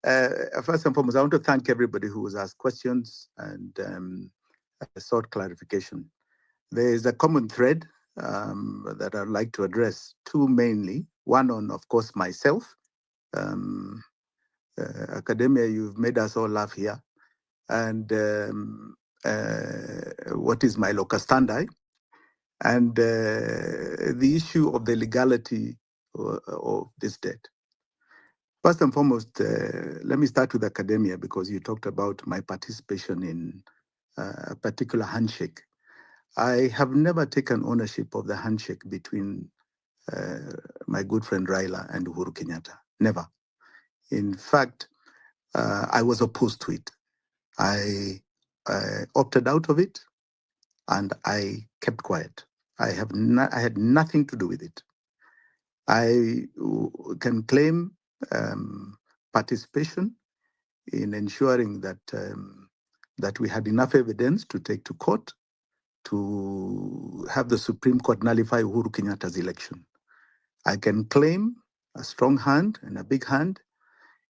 First and foremost, I want to thank everybody who has asked questions and sought clarification. There is a common thread that I'd like to address, two mainly. One on, of course, myself. Um, Academia, you've made us all laugh here. And what is my locus standi? And the issue of the legality of this debt. First and foremost, let me start with academia because you talked about my participation in a particular handshake. I have never taken ownership of the handshake between my good friend Raila and Uhuru Kenyatta. Never. In fact, I was opposed to it. I opted out of it and I kept quiet. I had nothing to do with it. I can claim participation in ensuring that we had enough evidence to take to court to have the Supreme Court nullify Uhuru Kenyatta's election. I can claim a strong hand and a big hand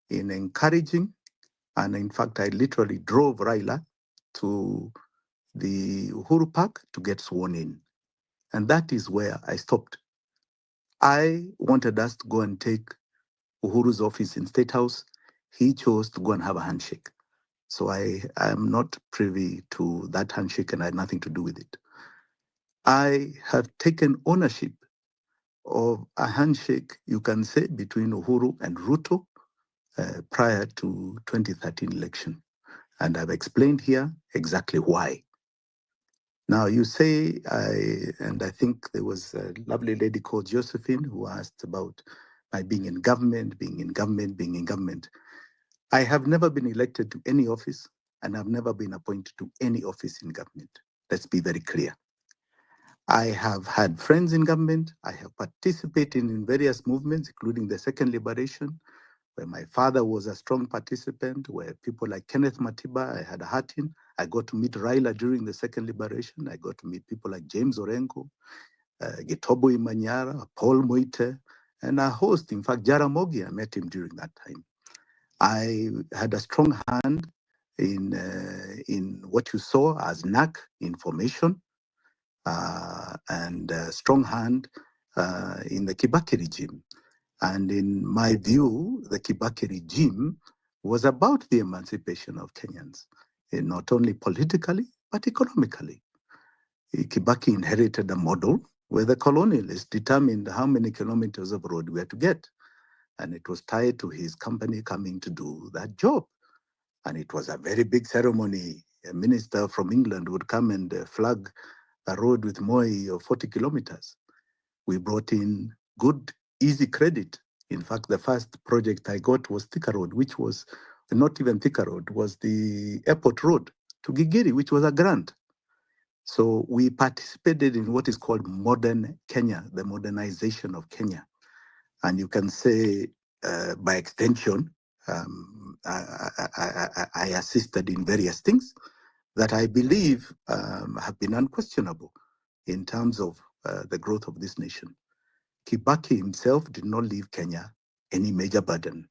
in encouraging, and in fact, I literally drove Raila to the Uhuru Park to get sworn in. And that is where I stopped. I wanted us to go and take Uhuru's office in State House. He chose to go and have a handshake. So I am not privy to that handshake and I had nothing to do with it. I have taken ownership of a handshake, you can say, between Uhuru and Ruto prior to 2013 election. And I've explained here exactly why. Now you say, and I think there was a lovely lady called Josephine who asked about my being in government, being in government, being in government. I have never been elected to any office and I've never been appointed to any office in government. Let's be very clear. I have had friends in government. I have participated in various movements, including the Second Liberation, where my father was a strong participant, where people like Kenneth Matiba, I had a heart in. I got to meet Raila during the Second Liberation. I got to meet people like James Orengo, Gitobo Imanyara, Paul Moite, and a host. In fact, Jaramogi, I met him during that time. I had a strong hand in what you saw as NAC information, and a strong hand in the Kibaki regime. And in my view, the Kibaki regime was about the emancipation of Kenyans, not only politically, but economically. Kibaki inherited a model where the colonialists determined how many kilometers of road we had to get. And it was tied to his company coming to do that job. And it was a very big ceremony. A minister from England would come and flag a road with Moi of 40 kilometers. We brought in good, easy credit. In fact, the first project I got was Thika Road, which was not even Thika Road, was the airport road to Gigiri, which was a grant. So we participated in what is called modern Kenya, the modernization of Kenya. And you can say, by extension, I assisted in various things that I believe have been unquestionable in terms of the growth of this nation. Kibaki himself did not leave Kenya any major burden.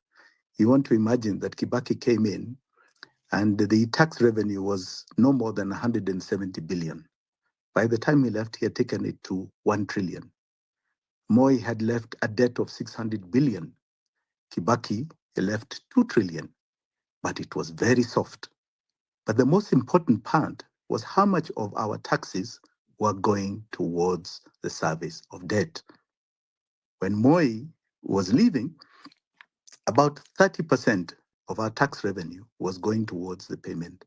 You want to imagine that Kibaki came in and the tax revenue was no more than 170 billion. By the time he left, he had taken it to 1 trillion. Moi had left a debt of 600 billion. Kibaki left 2 trillion, but it was very soft. But the most important part was how much of our taxes were going towards the service of debt. When Moi was leaving, about 30% of our tax revenue was going towards the payment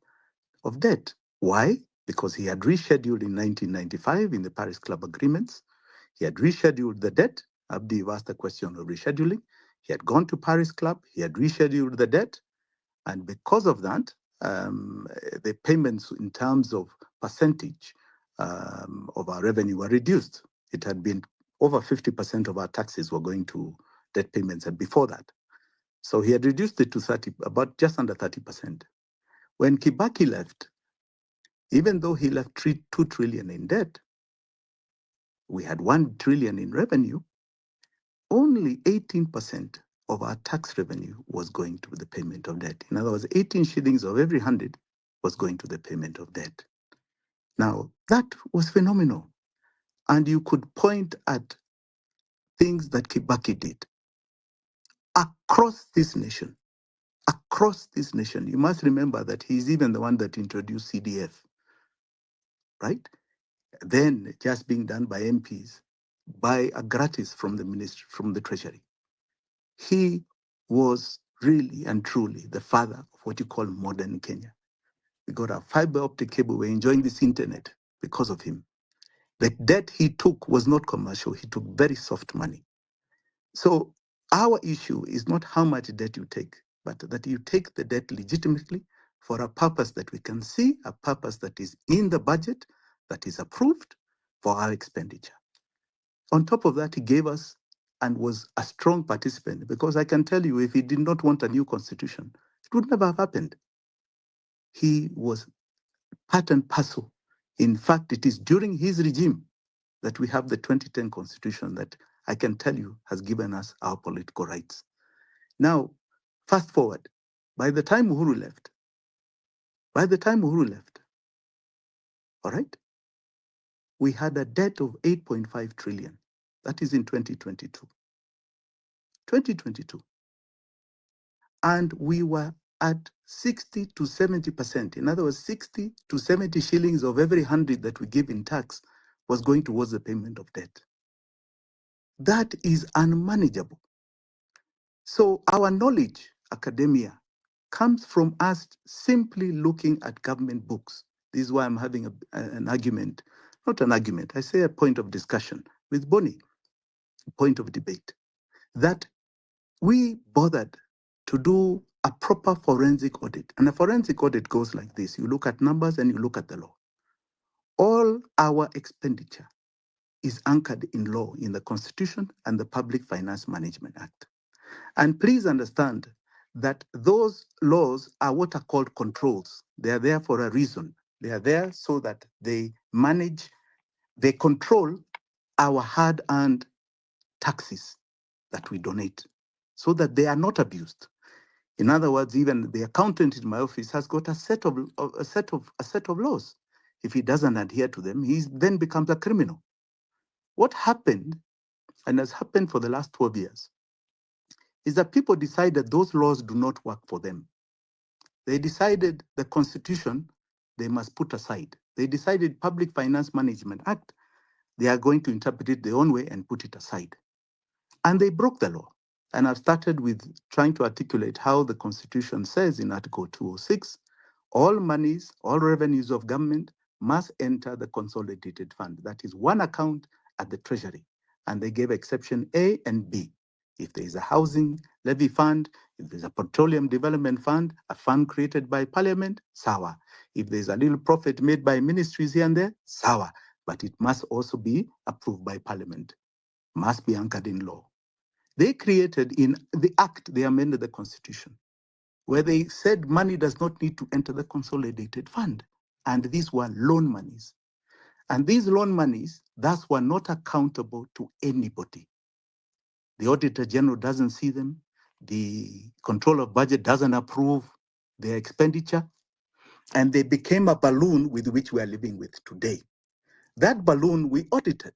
of debt. Why? Because he had rescheduled in 1995 in the Paris Club agreements. He had rescheduled the debt. Abdi, you've asked the question of rescheduling. He had gone to Paris Club. He had rescheduled the debt. And because of that, the payments in terms of percentage of our revenue were reduced. It had been over 50% of our taxes were going to debt payments, and before that. So he had reduced it to 30, about just under 30%. When Kibaki left, even though he left 2 trillion in debt, we had 1 trillion in revenue, only 18% of our tax revenue was going to the payment of debt. In other words, 18 shillings of every 100 was going to the payment of debt. Now, that was phenomenal. And you could point at things that Kibaki did across this nation. Across this nation. You must remember that he's even the one that introduced CDF, right? Then just being done by MPs, by a gratis from the ministry, from the treasury. He was really and truly the father of what you call modern Kenya. We got a fiber optic cable. We're enjoying this internet because of him. The debt he took was not commercial. He took very soft money. So our issue is not how much debt you take, but that you take the debt legitimately for a purpose that we can see, a purpose that is in the budget, that is approved for our expenditure. On top of that, he gave us and was a strong participant, because I can tell you, if he did not want a new constitution, it would never have happened. He was part and parcel. In fact, it is during his regime that we have the 2010 constitution that I can tell you has given us our political rights. Now, fast forward, by the time Uhuru left, all right, we had a debt of 8.5 trillion. That is in 2022. 2022. And we were at 60 to 70%. In other words, 60 to 70 shillings of every 100 that we give in tax was going towards the payment of debt. That is unmanageable. So our knowledge, academia, comes from us simply looking at government books. This is why I'm having an argument, not an argument, I say a point of discussion with Bonnie, a point of debate, that we bothered to do a proper forensic audit. And a forensic audit goes like this. You look at numbers and you look at the law. All our expenditure is anchored in law, in the Constitution and the Public Finance Management Act. And please understand that those laws are what are called controls. They are there for a reason. They are there so that they manage, they control our hard-earned taxes that we donate, so that they are not abused. In other words, even the accountant in my office has got a set of laws. If he doesn't adhere to them, he then becomes a criminal. What happened, and has happened for the last 12 years, is that people decided those laws do not work for them. They decided the Constitution they must put aside. They decided Public Finance Management Act, they are going to interpret it their own way and put it aside. And they broke the law. And I've started with trying to articulate how the Constitution says in Article 206, all monies, all revenues of government must enter the consolidated fund. That is one account at the Treasury. And they gave exception A and B. If there is a housing levy fund, if there's a petroleum development fund, a fund created by Parliament, sawa. If there's a little profit made by ministries here and there, sawa. But it must also be approved by Parliament, must be anchored in law. They created in the act, they amended the Constitution, where they said money does not need to enter the consolidated fund. And these were loan monies. And these loan monies, thus, were not accountable to anybody. The Auditor General doesn't see them. The Control of Budget doesn't approve their expenditure. And they became a balloon with which we are living with today. That balloon we audited.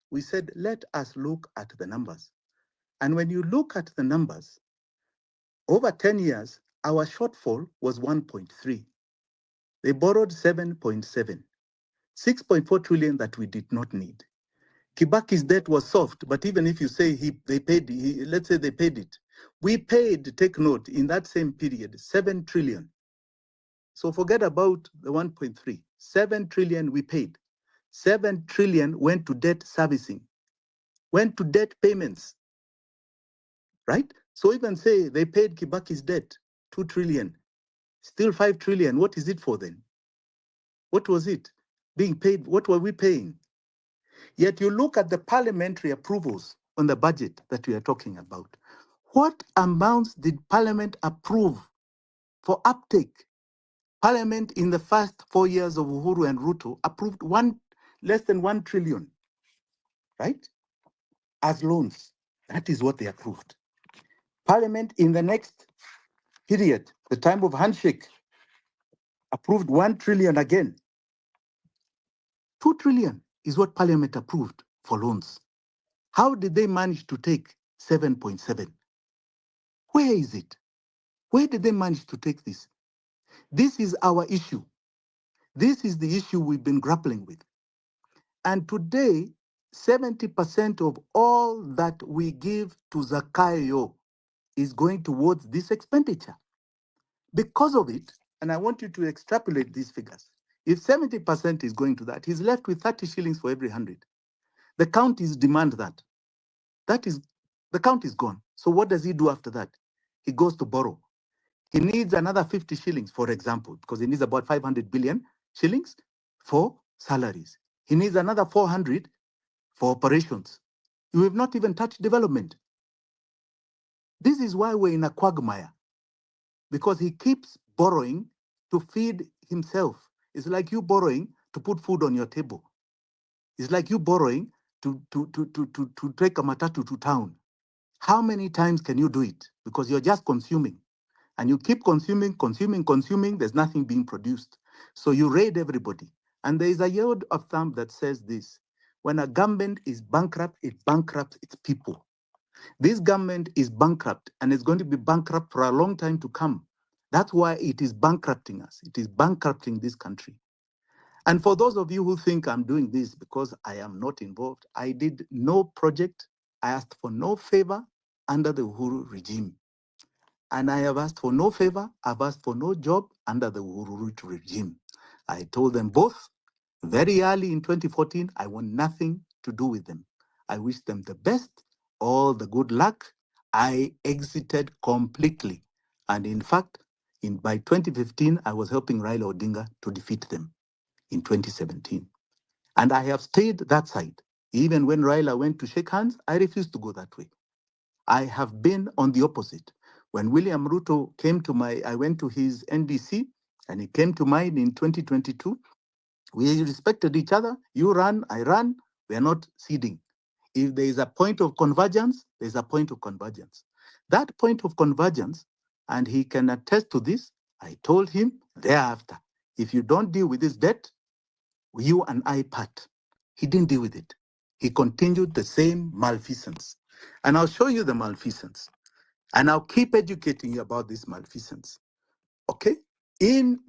We said, let us look at the numbers. And when you look at the numbers, over 10 years, our shortfall was 1.3. They borrowed 7.7, 6.4 trillion that we did not need. Kibaki's debt was soft, but even if you say let's say they paid it, we paid, take note, in that same period, 7 trillion. So forget about the 1.3, 7 trillion we paid. 7 trillion went to debt servicing, went to debt payments, right? So even say they paid Kibaki's debt, 2 trillion, still 5 trillion. What is it for then? What was it being paid? What were we paying? Yet you look at the parliamentary approvals on the budget that we are talking about. What amounts did Parliament approve for uptake? Parliament in the first 4 years of Uhuru and Ruto approved less than 1 trillion, right? As loans. That is what they approved. Parliament in the next period, the time of handshake, approved 1 trillion again. 2 trillion is what Parliament approved for loans. How did they manage to take 7.7? Where is it? Where did they manage to take this? This is our issue. This is the issue we've been grappling with. And today, 70% of all that we give to Zakayo is going towards this expenditure. Because of it, and I want you to extrapolate these figures, if 70% is going to that, he's left with 30 shillings for every 100. The counties demand that. The count is gone. So what does he do after that? He goes to borrow. He needs another 50 shillings, for example, because he needs about 500 billion shillings for salaries. He needs another 400 for operations. You have not even touched development. This is why we're in a quagmire, because he keeps borrowing to feed himself. It's like you borrowing to put food on your table. It's like you borrowing to take a matatu to town. How many times can you do it? Because you're just consuming. And you keep consuming. There's nothing being produced. So you raid everybody. And there is a word of thumb that says this: when a government is bankrupt, it bankrupts its people. This government is bankrupt, and it's going to be bankrupt for a long time to come. That's why it is bankrupting us. It is bankrupting this country. And for those of you who think I'm doing this because I am not involved, I did no project. I asked for no favor under the Uhuru regime. And I have asked for no favor. I've asked for no job under the Uhuru regime. I told them both very early in 2014, I want nothing to do with them. I wish them the best, all the good luck. I exited completely. And in fact, by 2015, I was helping Raila Odinga to defeat them in 2017. And I have stayed that side. Even when Raila went to shake hands, I refused to go that way. I have been on the opposite. When William Ruto came to I went to his NDC and he came to mine in 2022. We respected each other. You run, I run. We are not ceding. If there is a point of convergence, there's a point of convergence. That point of convergence, and he can attest to this, I told him thereafter, if you don't deal with this debt, you and I part. He didn't deal with it. He continued the same malfeasance. And I'll show you the malfeasance. And I'll keep educating you about this malfeasance. Okay? In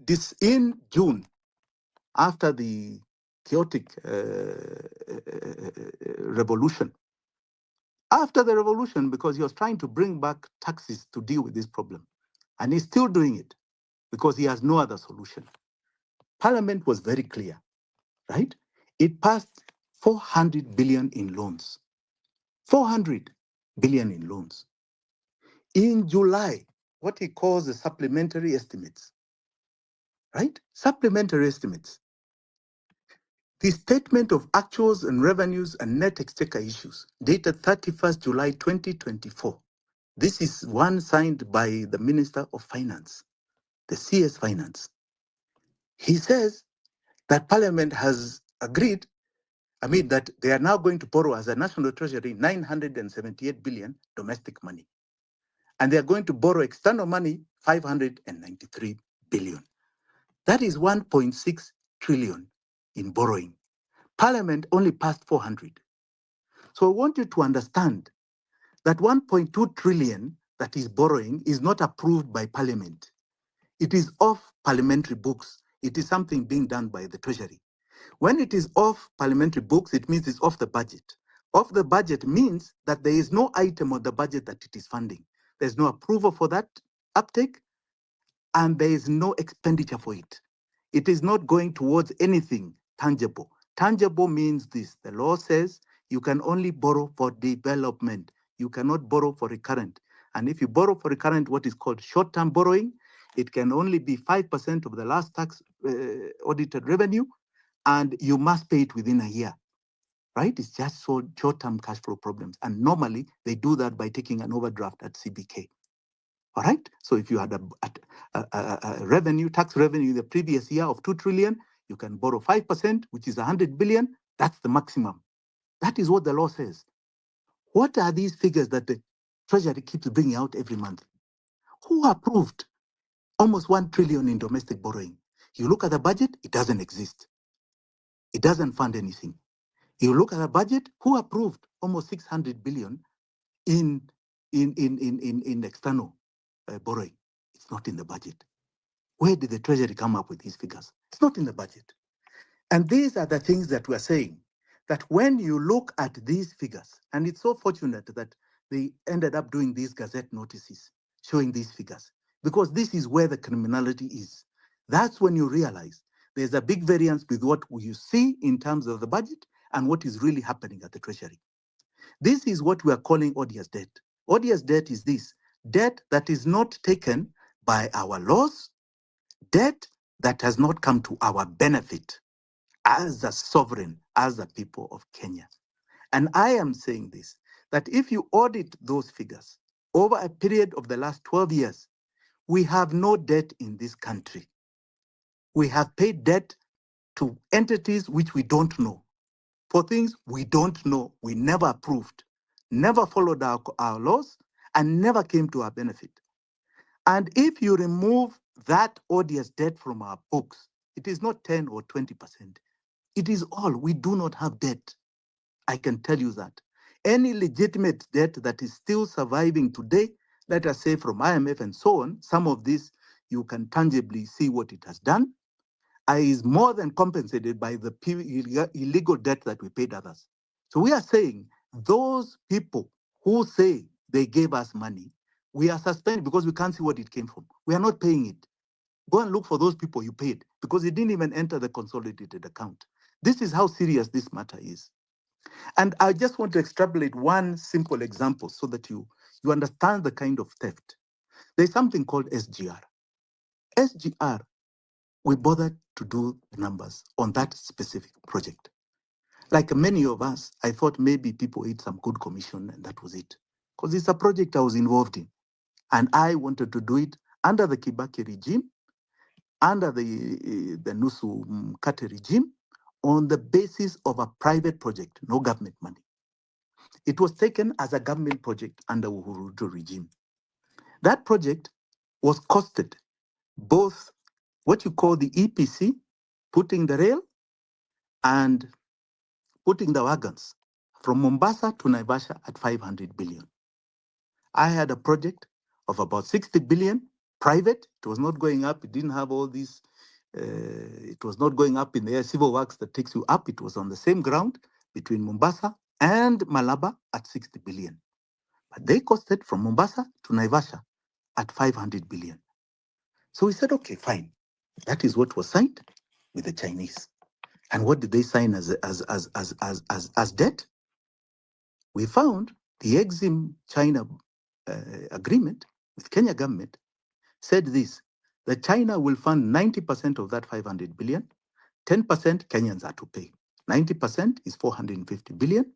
June, after the chaotic revolution, because he was trying to bring back taxes to deal with this problem. And he's still doing it because he has no other solution. Parliament was very clear, right? It passed 400 billion in loans. 400 billion in loans. In July, what he calls the supplementary estimates, right? Supplementary estimates. The statement of actuals and revenues and net exchequer issues, dated 31st July 2024. This is one signed by the Minister of Finance, the CS Finance. He says that Parliament has agreed, that they are now going to borrow as a national treasury 978 billion domestic money. And they are going to borrow external money 593 billion. That is 1.6 trillion in borrowing. Parliament only passed 400. So I want you to understand that 1.2 trillion that is borrowing is not approved by Parliament. It is off parliamentary books. It is something being done by the Treasury. When it is off parliamentary books, it means it's off the budget. Off the budget means that there is no item on the budget that it is funding. There's no approval for that uptake, and there is no expenditure for it. It is not going towards anything tangible. Tangible means this: the law says you can only borrow for development. You cannot borrow for recurrent. And if you borrow for recurrent, what is called short-term borrowing, it can only be 5% of the last tax audited revenue, and you must pay it within a year, right? It's just short-term cash flow problems. And normally they do that by taking an overdraft at CBK. All right. So if you had a revenue, tax revenue in the previous year of 2 trillion, you can borrow 5%, which is 100 billion. That's the maximum. That is what the law says. What are these figures that Treasury keeps bringing out every month. Who approved almost 1 trillion in domestic borrowing? You look at the budget, it doesn't exist. It doesn't fund anything. You look at the budget, who approved almost 600 billion in external borrowing? It's not in the budget. Where did the Treasury come up with these figures? It's not in the budget. And these are the things that we're saying, that when you look at these figures, and it's so fortunate that they ended up doing these Gazette notices showing these figures, because this is where the criminality is. That's when you realize there's a big variance with what you see in terms of the budget and what is really happening at the Treasury. This is what we are calling odious debt. Odious debt is this debt that is not taken by our laws, debt that has not come to our benefit as a sovereign, as a people of Kenya. And I am saying this, that if you audit those figures over a period of the last 12 years, we have no debt in this country. We have paid debt to entities which we don't know, for things we don't know, we never approved, never followed our laws, and never came to our benefit. And if you remove that odious debt from our books, it is not 10 or 20%. It is all. We do not have debt. I can tell you that. Any legitimate debt that is still surviving today, let us say from IMF and so on, some of this you can tangibly see what it has done, is more than compensated by the illegal debt that we paid others. So we are saying those people who say they gave us money, we are suspended because we can't see what it came from. We are not paying it. Go and look for those people you paid because it didn't even enter the consolidated account. This is how serious this matter is. And I just want to extrapolate one simple example so that you understand the kind of theft. There's something called SGR. SGR, we bothered to do the numbers on that specific project. Like many of us, I thought maybe people ate some good commission and that was it. Because it's a project I was involved in. And I wanted to do it under the Kibaki regime, under the Nusu Mkate regime, on the basis of a private project, no government money. It was taken as a government project under Uhuru regime. That project was costed both what you call the EPC, putting the rail and putting the wagons from Mombasa to Naivasha at 500 billion. I had a project of about 60 billion, private. It was not going up. It didn't have all these. It was not going up in the air, civil works that takes you up. It was on the same ground between Mombasa and Malaba at 60 billion. But they costed from Mombasa to Naivasha at 500 billion. So we said, okay, fine. That is what was signed with the Chinese. And what did they sign as debt? We found the Exim China agreement with Kenya government said this, that China will fund 90% of that 500 billion, 10% Kenyans are to pay. 90% is 450 billion.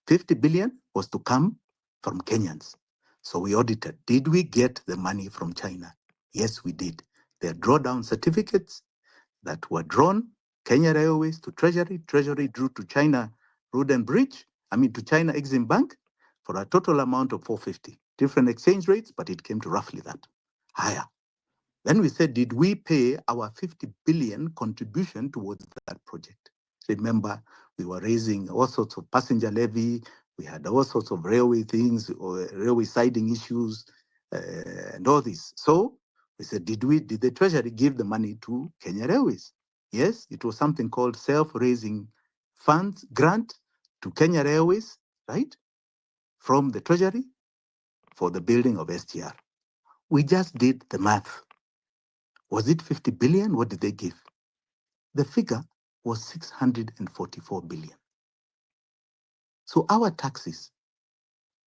50 billion was to come from Kenyans. So we audited. Did we get the money from China? Yes, we did. There are drawdown certificates that were drawn, Kenya Railways to Treasury, Treasury drew to China Road and Bridge, to China Exim Bank for a total amount of 450. Different exchange rates, but it came to roughly that, higher. Then we said, did we pay our 50 billion contribution towards that project? Remember, we were raising all sorts of passenger levy, we had all sorts of railway things, or railway siding issues, and all this. So we said, did the Treasury give the money to Kenya Railways? Yes, it was something called self-raising funds grant to Kenya Railways, right? From the Treasury for the building of SGR. We just did the math. Was it 50 billion? What did they give? The figure was 644 billion. So our taxes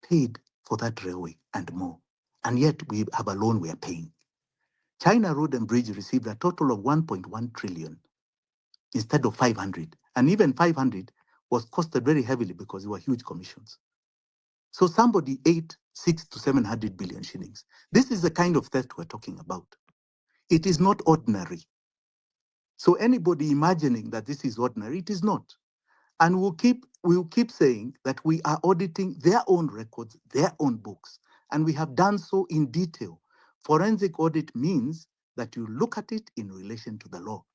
paid for that railway and more. And yet we have a loan we are paying. China Road and Bridge received a total of 1.1 trillion instead of 500. And even 500 was costed very heavily because there were huge commissions. So somebody ate 600 to 700 billion shillings. This is the kind of theft we're talking about. It is not ordinary. So anybody imagining that this is ordinary, it is not. And we'll keep saying that we are auditing their own records, their own books. And we have done so in detail. Forensic audit means that you look at it in relation to the law.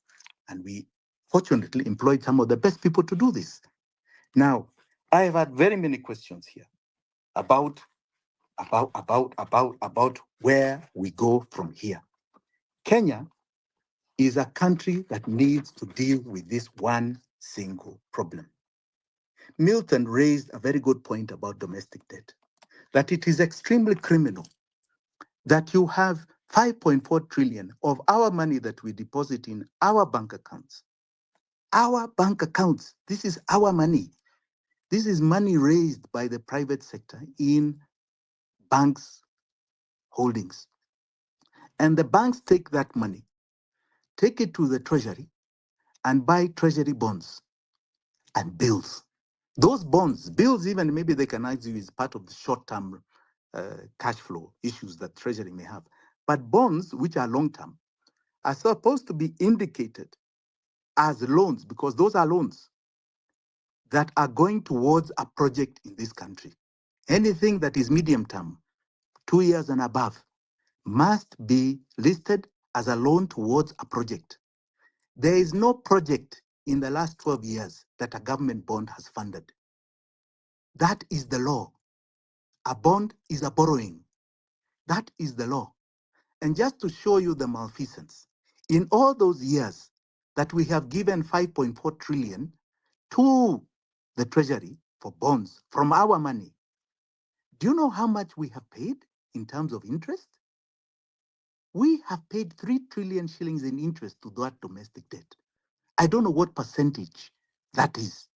And we fortunately employed some of the best people to do this. Now, I have had very many questions here about where we go from here. Kenya is a country that needs to deal with this one single problem. Milton raised a very good point about domestic debt, that it is extremely criminal that you have 5.4 trillion of our money that we deposit in our bank accounts. Our bank accounts, this is our money. This is money raised by the private sector in banks' holdings. And the banks take that money, take it to the treasury, and buy treasury bonds and bills. Those bonds, bills, even maybe they can argue is part of the short-term cash flow issues that treasury may have. But bonds, which are long-term, are supposed to be indicated as loans because those are loans that are going towards a project in this country. Anything that is medium-term, 2 years and above, must be listed as a loan towards a project. There is no project in the last 12 years that a government bond has funded. That is the law. A bond is a borrowing. That is the law. And just to show you the malfeasance, in all those years that we have given 5.4 trillion to the treasury for bonds from our money, do you know how much we have paid in terms of interest? We have paid 3 trillion shillings in interest to that domestic debt. I don't know what percentage that is.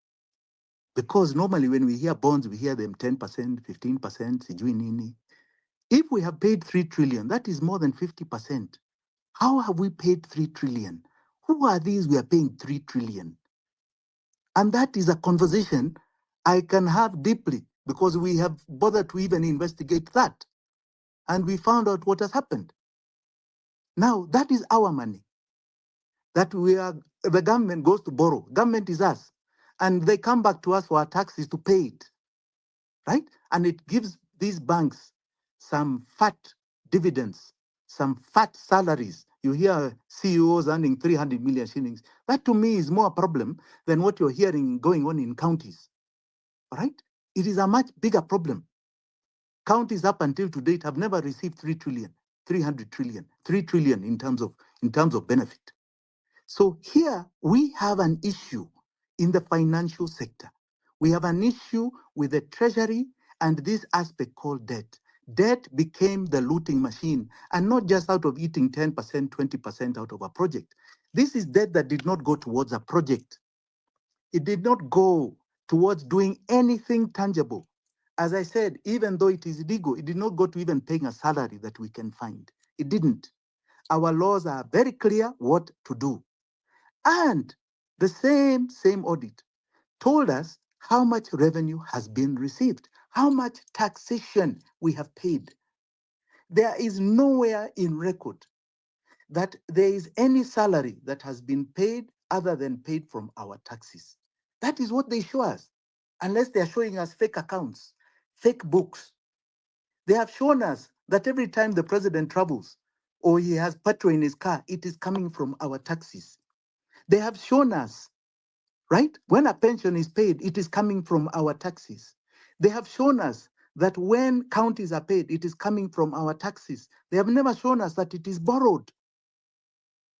Because normally when we hear bonds, we hear them 10%, 15%, sijui nini. If we have paid 3 trillion, that is more than 50%. How have we paid 3 trillion? Who are these we are paying 3 trillion? And that is a conversation I can have deeply because we have bothered to even investigate that. And we found out what has happened. Now, that is our money that the government goes to borrow. Government is us. And they come back to us for our taxes to pay it, right? And it gives these banks some fat dividends, some fat salaries. You hear CEOs earning 300 million shillings. That to me is more a problem than what you're hearing going on in counties, right? It is a much bigger problem. Counties up until to date have never received 3 trillion, 300 trillion, 3 trillion in terms of benefit. So here we have an issue in the financial sector. We have an issue with the treasury and this aspect called debt. Debt became the looting machine, and not just out of eating 10%, 20% out of a project. This is debt that did not go towards a project. It did not go towards doing anything tangible. As I said, even though it is legal, it did not go to even paying a salary that we can find. It didn't. Our laws are very clear what to do. And the same audit told us how much revenue has been received, how much taxation we have paid. There is nowhere in record that there is any salary that has been paid other than paid from our taxes. That is what they show us, unless they are showing us fake accounts, fake books. They have shown us that every time the president travels or he has petrol in his car, it is coming from our taxes. They have shown us, right? When a pension is paid, it is coming from our taxes. They have shown us that when counties are paid, it is coming from our taxes. They have never shown us that it is borrowed.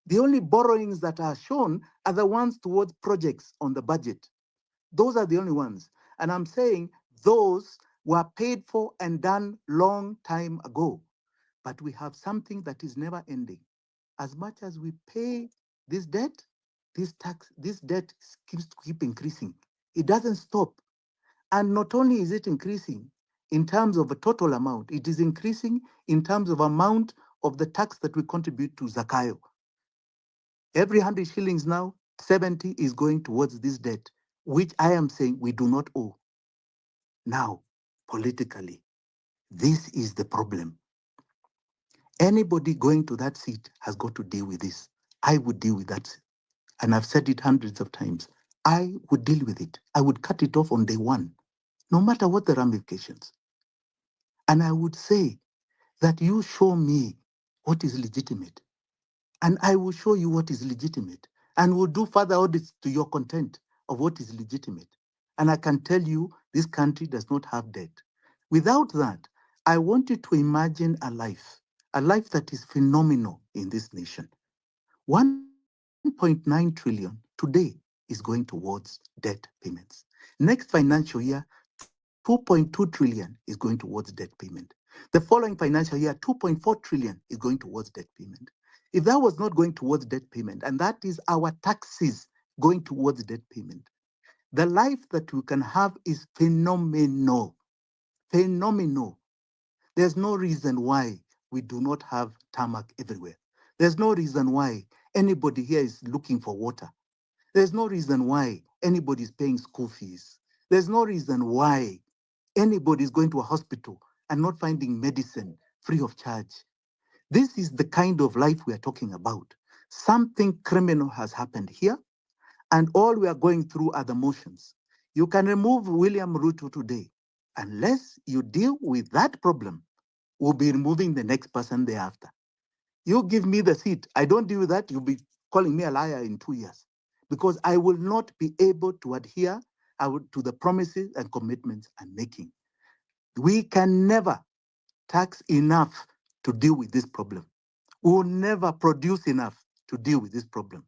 The only borrowings that are shown are the ones towards projects on the budget. Those are the only ones. And I'm saying those were paid for and done long time ago. But we have something that is never ending. As much as we pay this debt, this debt keep increasing. It doesn't stop. And not only is it increasing in terms of a total amount, it is increasing in terms of amount of the tax that we contribute to Zakayo. Every 100 shillings now, 70 is going towards this debt, which I am saying we do not owe. Now, politically, this is the problem. Anybody going to that seat has got to deal with this. I would deal with that. And I've said it hundreds of times. I would deal with it. I would cut it off on day one, no matter what the ramifications. And I would say that you show me what is legitimate, and I will show you what is legitimate, and we'll do further audits to your content of what is legitimate. And I can tell you this country does not have debt. Without that, I want you to imagine a life that is phenomenal in this nation. 1.9 trillion today is going towards debt payments. Next financial year, 2.2 trillion is going towards debt payment. The following financial year, 2.4 trillion is going towards debt payment. If that was not going towards debt payment, and that is our taxes going towards debt payment, the life that we can have is phenomenal. Phenomenal. There's no reason why we do not have tarmac everywhere. There's no reason why anybody here is looking for water. There's no reason why anybody is paying school fees. There's no reason why anybody is going to a hospital and not finding medicine free of charge. This is the kind of life we are talking about. Something criminal has happened here, and all we are going through are the motions. You can remove William Ruto today. Unless you deal with that problem, we'll be removing the next person thereafter. You give me the seat, I don't deal with that, you'll be calling me a liar in 2 years, because I will not be able to adhere to the promises and commitments I'm making. We can never tax enough to deal with this problem. We will never produce enough to deal with this problem.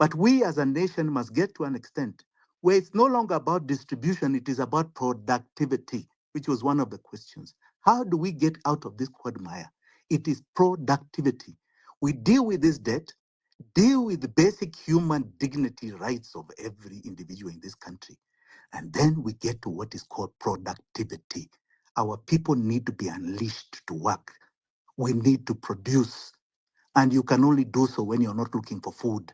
But we as a nation must get to an extent where it's no longer about distribution, it is about productivity, which was one of the questions. How do we get out of this quagmire? It is productivity. We deal with this debt, deal with the basic human dignity rights of every individual in this country, and then we get to what is called productivity. Our people need to be unleashed to work. We need to produce. And you can only do so when you're not looking for food.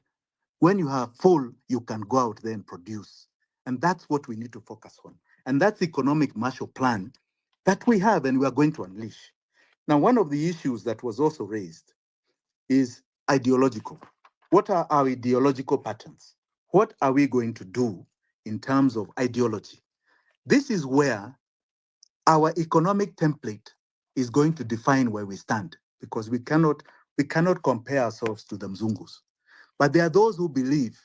When you are full, you can go out there and produce. And that's what we need to focus on. And that's the economic Marshall Plan that we have and we are going to unleash. Now, one of the issues that was also raised is ideological. What are our ideological patterns? What are we going to do in terms of ideology? This is where our economic template is going to define where we stand, because we cannot compare ourselves to the Mzungus. But there are those who believe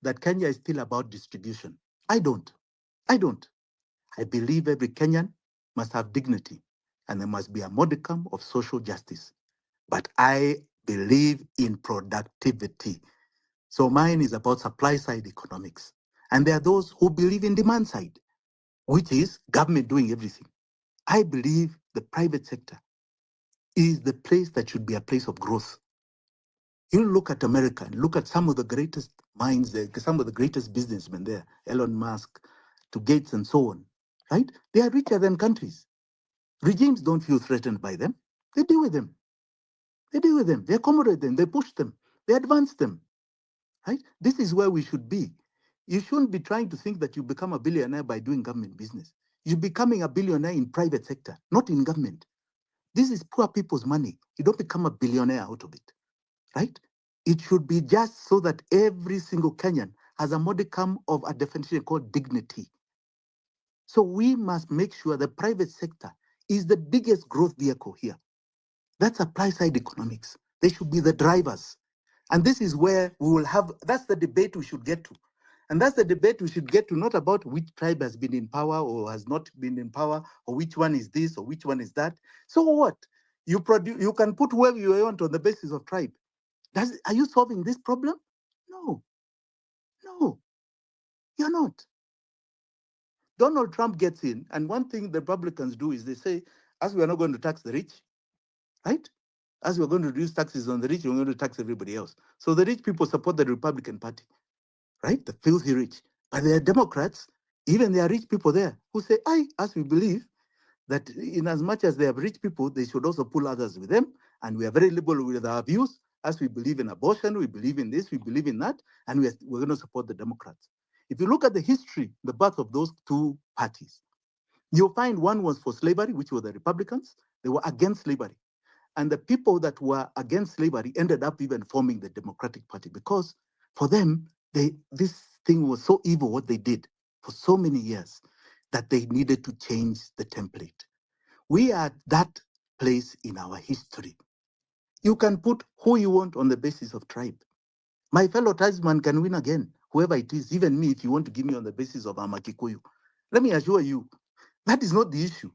that Kenya is still about distribution. I don't. I don't. I believe every Kenyan must have dignity and there must be a modicum of social justice. But I believe in productivity. So mine is about supply side economics. And there are those who believe in demand side, which is government doing everything. I believe the private sector is the place that should be a place of growth. You look at America and look at some of the greatest minds there, some of the greatest businessmen there, Elon Musk to Gates and so on, right? They are richer than countries. Regimes don't feel threatened by them. They deal with them. They deal with them. They accommodate them. They push them. They advance them, right? This is where we should be. You shouldn't be trying to think that you become a billionaire by doing government business. You're becoming a billionaire in private sector, not in government. This is poor people's money. You don't become a billionaire out of it, right? It should be just so that every single Kenyan has a modicum of a definition called dignity. So we must make sure the private sector is the biggest growth vehicle here. That's supply side economics. They should be the drivers. And this is where we will have, that's the debate we should get to. And that's the debate we should get to, not about which tribe has been in power or has not been in power, or which one is this or which one is that. So what? You can put whoever you want on the basis of tribe. Are you solving this problem? No, no, you're not. Donald Trump gets in, and one thing the Republicans do is they say, as we are not going to tax the rich, right? As we're going to reduce taxes on the rich, we're going to tax everybody else. So the rich people support the Republican Party, right? The filthy rich. But there are Democrats, even there are rich people there who say, as we believe that in as much as they have rich people, they should also pull others with them. And we are very liberal with our views. As we believe in abortion, we believe in this, we believe in that, and we're going to support the Democrats. If you look at the history, the birth of those two parties, you'll find one was for slavery, which were the Republicans. They were against slavery. And the people that were against slavery ended up even forming the Democratic Party, because for them, this thing was so evil, what they did for so many years, that they needed to change the template. We are at that place in our history. You can put who you want on the basis of tribe. My fellow tribesman can win again, whoever it is, even me, if you want to give me on the basis of Amakikuyu. Let me assure you, that is not the issue.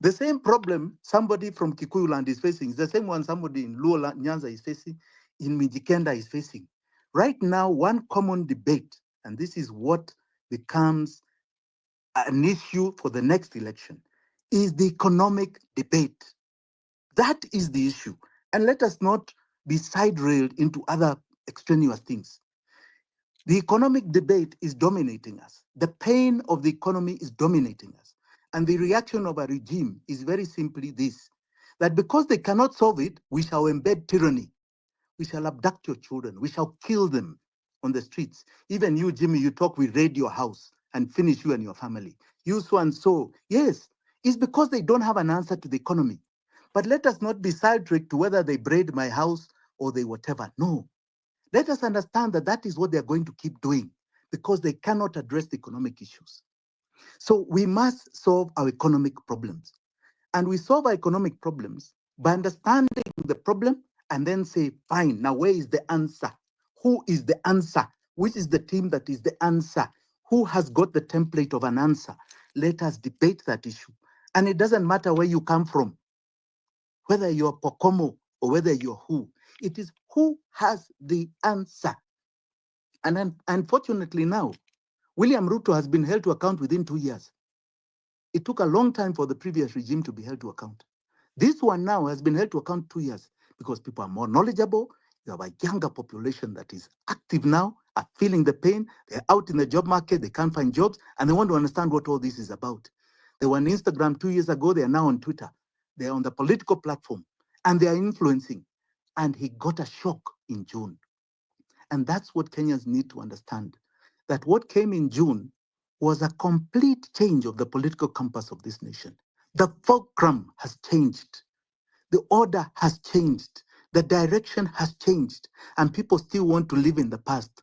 The same problem somebody from Kikuyu land is facing is the same one somebody in Luo Nyanza is facing, in Mijikenda is facing. Right now, one common debate, and this is what becomes an issue for the next election, is the economic debate. That is the issue. And let us not be side railed into other extraneous things. The economic debate is dominating us. The pain of the economy is dominating us. And the reaction of a regime is very simply this, that because they cannot solve it, we shall embed tyranny. We shall abduct your children. We shall kill them on the streets. Even you, Jimmy, you talk, we raid your house and finish you and your family. You so and so. Yes, it's because they don't have an answer to the economy. But let us not be sidetracked to whether they braid my house or they whatever. No. Let us understand that that is what they're going to keep doing because they cannot address the economic issues. So we must solve our economic problems. And we solve our economic problems by understanding the problem and then say, fine, now where is the answer? Who is the answer? Which is the team that is the answer? Who has got the template of an answer? Let us debate that issue. And it doesn't matter where you come from, whether you're Pokomo or whether you're who. It is who has the answer. And unfortunately now, William Ruto has been held to account within 2 years. It took a long time for the previous regime to be held to account. This one now has been held to account 2 years because people are more knowledgeable. You have a younger population that is active now, are feeling the pain. They're out in the job market, they can't find jobs, and they want to understand what all this is about. They were on Instagram 2 years ago, they are now on Twitter. They're on the political platform, and they are influencing. And he got a shock in June. And that's what Kenyans need to understand, that what came in June was a complete change of the political compass of this nation. The fulcrum has changed. The order has changed. The direction has changed. And people still want to live in the past.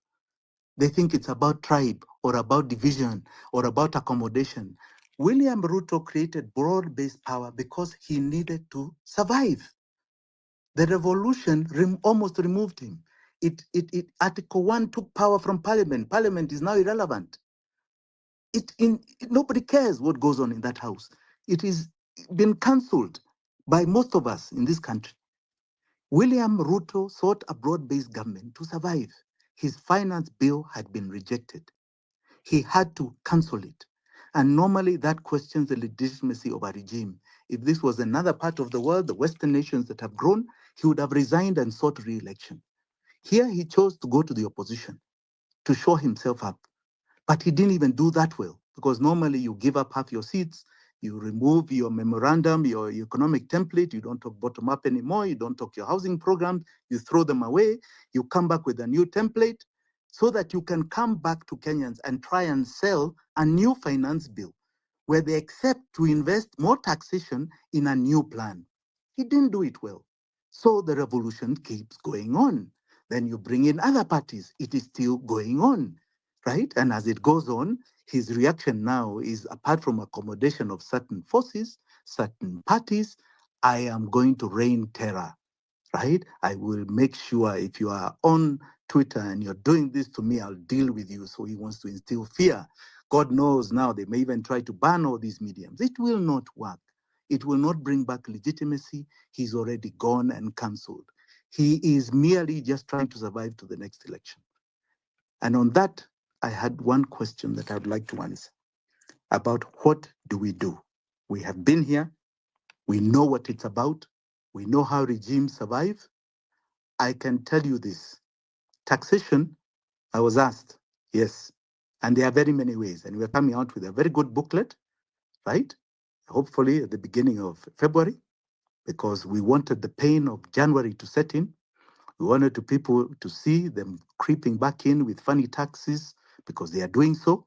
They think it's about tribe or about division or about accommodation. William Ruto created broad-based power because he needed to survive. The revolution almost removed him. Article 1 took power from Parliament. Parliament is now irrelevant. Nobody cares what goes on in that house. It is been cancelled by most of us in this country. William Ruto sought a broad-based government to survive. His finance bill had been rejected. He had to cancel it. And normally that questions the legitimacy of a regime. If this was another part of the world, the Western nations that have grown, he would have resigned and sought re-election. Here he chose to go to the opposition to show himself up. But he didn't even do that well, because normally you give up half your seats, you remove your memorandum, your economic template, you don't talk bottom up anymore, you don't talk your housing program, you throw them away, you come back with a new template so that you can come back to Kenyans and try and sell a new finance bill where they accept to invest more taxation in a new plan. He didn't do it well. So the revolution keeps going on. Then you bring in other parties, it is still going on, right? And as it goes on, his reaction now is, apart from accommodation of certain forces, certain parties, I am going to rain terror, right? I will make sure if you are on Twitter and you're doing this to me, I'll deal with you. So he wants to instill fear. God knows now they may even try to ban all these mediums. It will not work. It will not bring back legitimacy. He's already gone and cancelled. He is merely just trying to survive to the next election. And on that, I had one question that I'd like to answer about what do we do? We have been here. We know what it's about. We know how regimes survive. I can tell you this. Taxation, I was asked, yes. And there are very many ways. And we're coming out with a very good booklet, right? Hopefully at the beginning of February, because we wanted the pain of January to set in. We wanted people to see them creeping back in with funny taxes because they are doing so,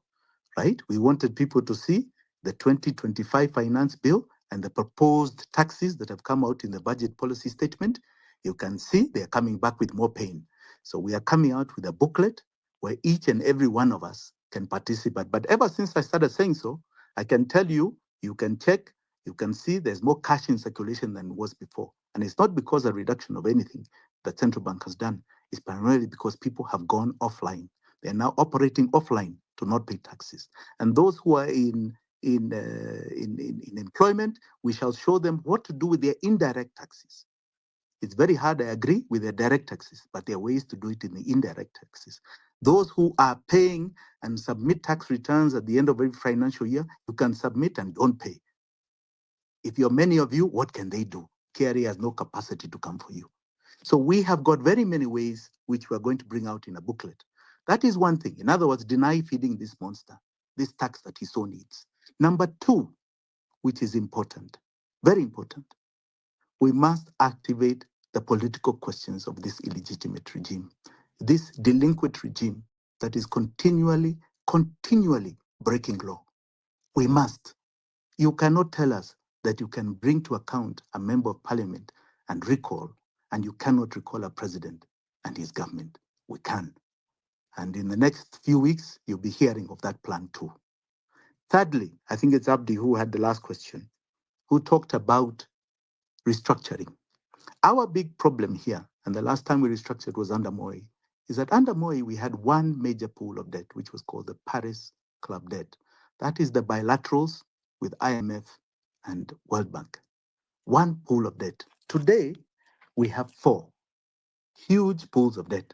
right? We wanted people to see the 2025 finance bill and the proposed taxes that have come out in the budget policy statement. You can see they're coming back with more pain. So we are coming out with a booklet where each and every one of us can participate. But ever since I started saying so, I can tell you, you can check You can see there's more cash in circulation than was before. And it's not because of reduction of anything that central bank has done. It's primarily because people have gone offline. They're now operating offline to not pay taxes. And those who are in employment, we shall show them what to do with their indirect taxes. It's very hard, I agree, with the direct taxes, but there are ways to do it in the indirect taxes. Those who are paying and submit tax returns at the end of every financial year, you can submit and don't pay. If you're many of you, what can they do? KRA has no capacity to come for you. So we have got very many ways which we are going to bring out in a booklet. That is one thing. In other words, deny feeding this monster, this tax that he so needs. Number two, which is important, very important, we must activate the political questions of this illegitimate regime, this delinquent regime that is continually breaking law. We must. You cannot tell us that you can bring to account a member of parliament and recall, and you cannot recall a president and his government. We can. And in the next few weeks, you'll be hearing of that plan too. Thirdly, I think it's Abdi who had the last question, who talked about restructuring. Our big problem here, and the last time we restructured was under Moi, is that under Moi we had one major pool of debt, which was called the Paris Club debt. That is the bilaterals with IMF and World Bank. One pool of debt. Today, we have four huge pools of debt.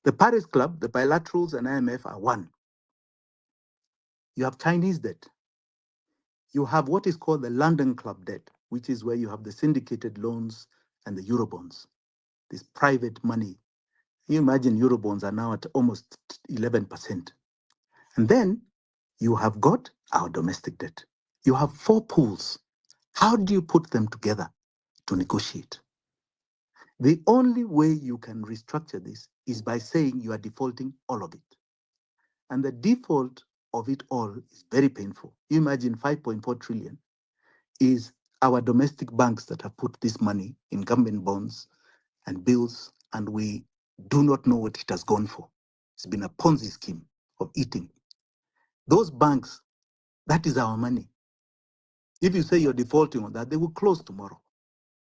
The Paris Club, the bilaterals, and IMF are one. You have Chinese debt. You have what is called the London Club debt, which is where you have the syndicated loans and the Eurobonds, this private money. You imagine Eurobonds are now at almost 11%. And then you have got our domestic debt. You have four pools. How do you put them together to negotiate? The only way you can restructure this is by saying you are defaulting all of it. And the default of it all is very painful. You imagine 5.4 trillion is our domestic banks that have put this money in government bonds and bills, and we do not know what it has gone for. It's been a Ponzi scheme of eating. Those banks, that is our money. If you say you're defaulting on that, they will close tomorrow.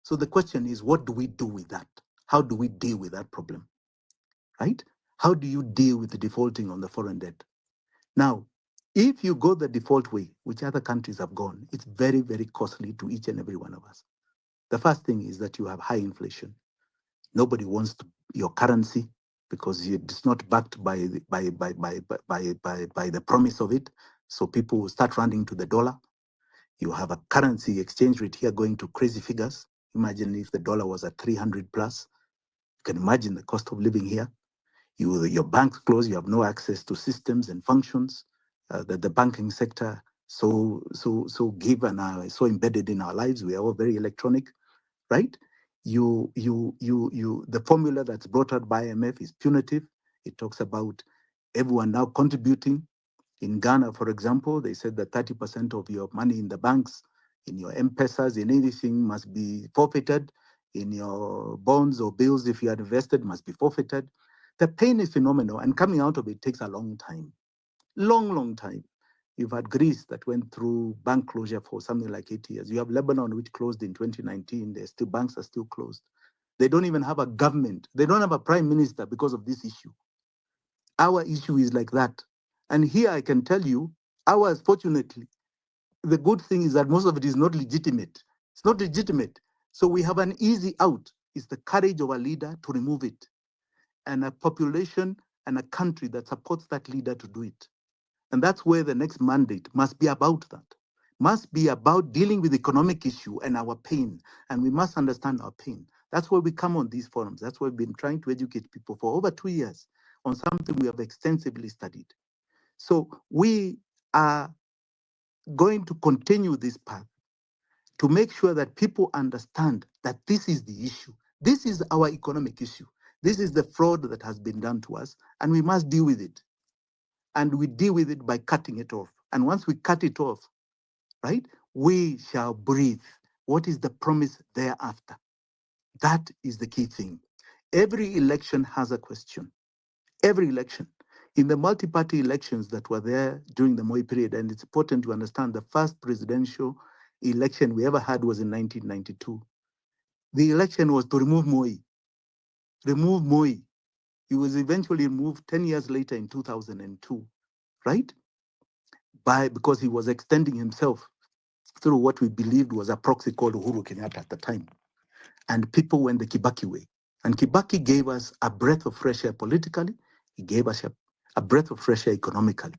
So the question is, what do we do with that? How do we deal with that problem? Right? How do you deal with the defaulting on the foreign debt? Now, if you go the default way, which other countries have gone, it's very, very costly to each and every one of us. The first thing is that you have high inflation. Nobody wants your currency because it's not backed by the promise of it. So people will start running to the dollar. You have a currency exchange rate here going to crazy figures. Imagine if the dollar was at 300 plus. You can imagine the cost of living here. Your banks close. You have no access to systems and functions that the banking sector so give and are so embedded in our lives. We are all very electronic, right? The formula that's brought out by IMF is punitive. It talks about everyone now contributing. In Ghana, for example, they said that 30% of your money in the banks, in your M-Pesas, in anything must be forfeited. In your bonds or bills, if you are invested, must be forfeited. The pain is phenomenal, and coming out of it takes a long time. Long time. You've had Greece that went through bank closure for something like 8 years. You have Lebanon, which closed in 2019. Banks are still closed. They don't even have a government. They don't have a prime minister because of this issue. Our issue is like that. And here I can tell you, ours, fortunately, the good thing is that most of it is not legitimate. It's not legitimate. So we have an easy out. It's the courage of a leader to remove it, and a population and a country that supports that leader to do it. And that's where the next mandate must be about that. Must be about dealing with economic issue and our pain. And we must understand our pain. That's why we come on these forums. That's why we've been trying to educate people for over 2 years on something we have extensively studied. So we are going to continue this path to make sure that people understand that this is the issue. This is our economic issue. This is the fraud that has been done to us, and we must deal with it. And we deal with it by cutting it off. And once we cut it off, right, we shall breathe. What is the promise thereafter? That is the key thing. Every election has a question. Every election. In the multi-party elections that were there during the Moi period, and it's important to understand the first presidential election we ever had was in 1992. The election was to remove Moi. Remove Moi. He was eventually removed 10 years later in 2002, right? Because he was extending himself through what we believed was a proxy called Uhuru Kenyatta at the time. And people went the Kibaki way. And Kibaki gave us a breath of fresh air politically. He gave us a breath of fresh air economically.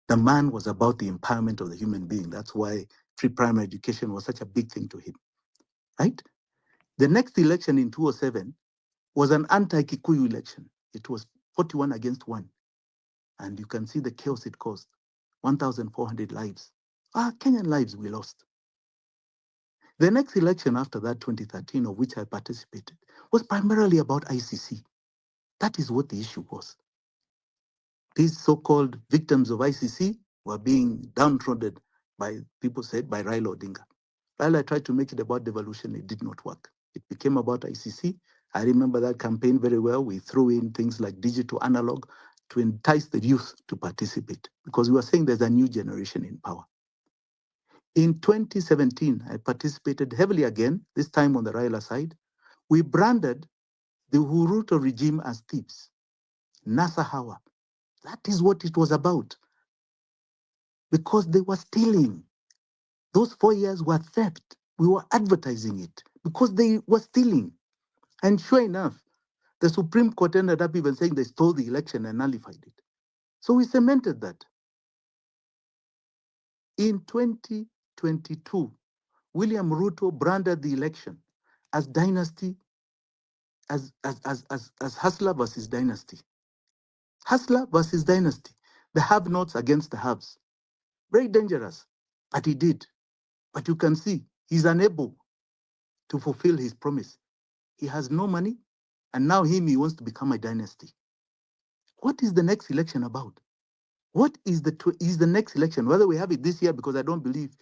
The man was about the empowerment of the human being. That's why free primary education was such a big thing to him, right? The next election in 2007 was an anti-Kikuyu election. It was 41 against 1. And you can see the chaos it caused. 1,400 lives. Kenyan lives we lost. The next election after that, 2013, of which I participated, was primarily about ICC. That is what the issue was. These so-called victims of ICC were being downtrodden by, people said, by Raila Odinga. Raila tried to make it about devolution. It did not work. It became about ICC. I remember that campaign very well. We threw in things like digital analog to entice the youth to participate because we were saying there's a new generation in power. In 2017, I participated heavily again, this time on the Raila side. We branded the Ruto regime as thieves. Nasa Hawa. That is what it was about. Because they were stealing. Those 4 years were theft. We were advertising it because they were stealing. And sure enough, the Supreme Court ended up even saying they stole the election and nullified it. So we cemented that. In 2022, William Ruto branded the election as dynasty, as hustler versus dynasty. Hustler versus dynasty. The have-nots against the haves. Very dangerous, but he did. But you can see he's unable to fulfill his promise. He has no money, and now he wants to become a dynasty. What is the next election about? What is the next election? Whether we have it this year, because I don't believe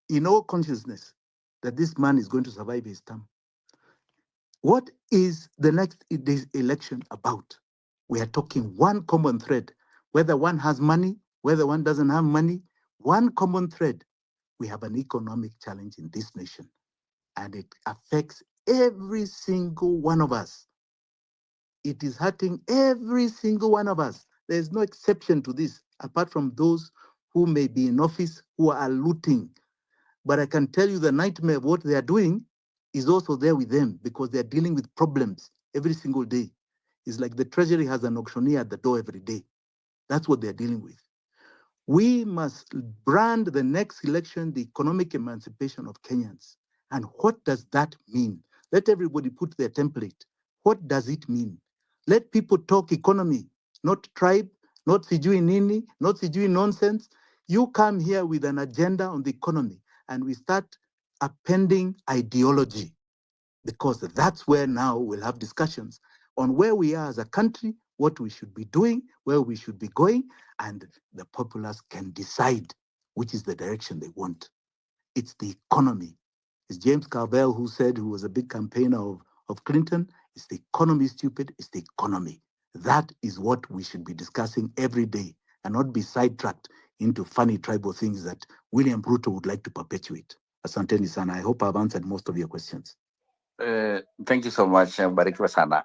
in all consciousness that this man is going to survive his term. What is the next election about? We are talking one common thread. Whether one has money, whether one doesn't have money, one common thread. We have an economic challenge in this nation, and it affects every single one of us. It is hurting every single one of us. There's no exception to this, apart from those who may be in office who are looting. But I can tell you the nightmare of what they are doing is also there with them because they are dealing with problems every single day. It's like the treasury has an auctioneer at the door every day. That's what they're dealing with. We must brand the next election the economic emancipation of Kenyans. And what does that mean? Let everybody put their template. What does it mean? Let people talk economy, not tribe, not sijui nini, not sijui nonsense. You come here with an agenda on the economy and we start appending ideology, because that's where now we'll have discussions on where we are as a country, what we should be doing, where we should be going, and the populace can decide which is the direction they want. It's the economy. It's James Carville who said, who was a big campaigner of Clinton, it's the economy stupid, it's the economy. That is what we should be discussing every day and not be sidetracked into funny tribal things that William Ruto would like to perpetuate. Asanteni sana. I hope I've answered most of your questions. Thank you so much, Barikiwa sana.